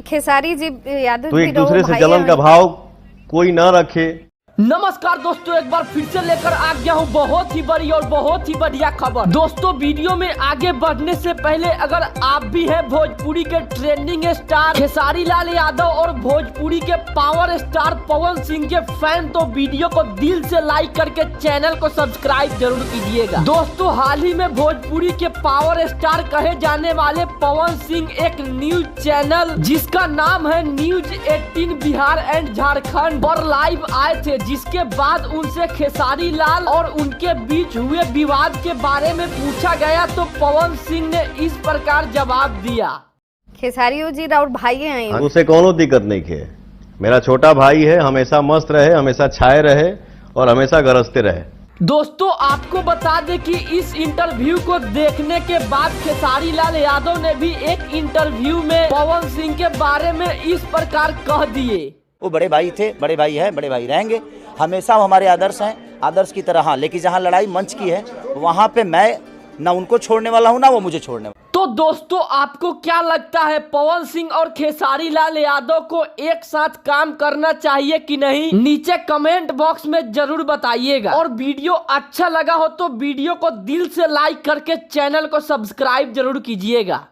खेसारी जी यादव तो जी एक दूसरे से भाई जलन हैं। का भाव कोई ना रखे। नमस्कार दोस्तों, एक बार फिर से लेकर आ गया हूँ बहुत ही बड़ी और बहुत ही बढ़िया खबर। दोस्तों वीडियो में आगे बढ़ने से पहले अगर आप भी हैं भोजपुरी के ट्रेंडिंग स्टार खेसारी लाल यादव और भोजपुरी के पावर स्टार पवन सिंह के फैन, तो वीडियो को दिल से लाइक करके चैनल को सब्सक्राइब जरूर कीजिएगा। दोस्तों हाल ही में भोजपुरी के पावर स्टार कहे जाने वाले पवन सिंह एक न्यूज चैनल जिसका नाम है न्यूज 18 बिहार एंड झारखंड पर लाइव आए थे, जिसके बाद उनसे खेसारी लाल और उनके बीच हुए विवाद के बारे में पूछा गया तो पवन सिंह ने इस प्रकार जवाब दिया। खेसारी जी और भाई हैं। उसे कोनो दिक्कत नहीं है। मेरा छोटा भाई है, हमेशा मस्त रहे, हमेशा छाए रहे और हमेशा गरजते रहे। दोस्तों आपको बता दें कि इस इंटरव्यू को देखने के बाद खेसारी लाल यादव ने भी एक इंटरव्यू में पवन सिंह के बारे में इस प्रकार कह दिए। वो बड़े भाई थे, बड़े भाई हैं, बड़े भाई रहेंगे, हमेशा वो हमारे आदर्श हैं, आदर्श की तरह। हाँ, लेकिन जहाँ लड़ाई मंच की है वहाँ पे मैं ना उनको छोड़ने वाला हूँ ना वो मुझे छोड़ने वाला। तो दोस्तों आपको क्या लगता है, पवन सिंह और खेसारी लाल यादव को एक साथ काम करना चाहिए कि नहीं? नीचे कमेंट बॉक्स में जरूर बताइएगा। और वीडियो अच्छा लगा हो तो वीडियो को दिल से लाइक करके चैनल को सब्सक्राइब जरूर कीजिएगा।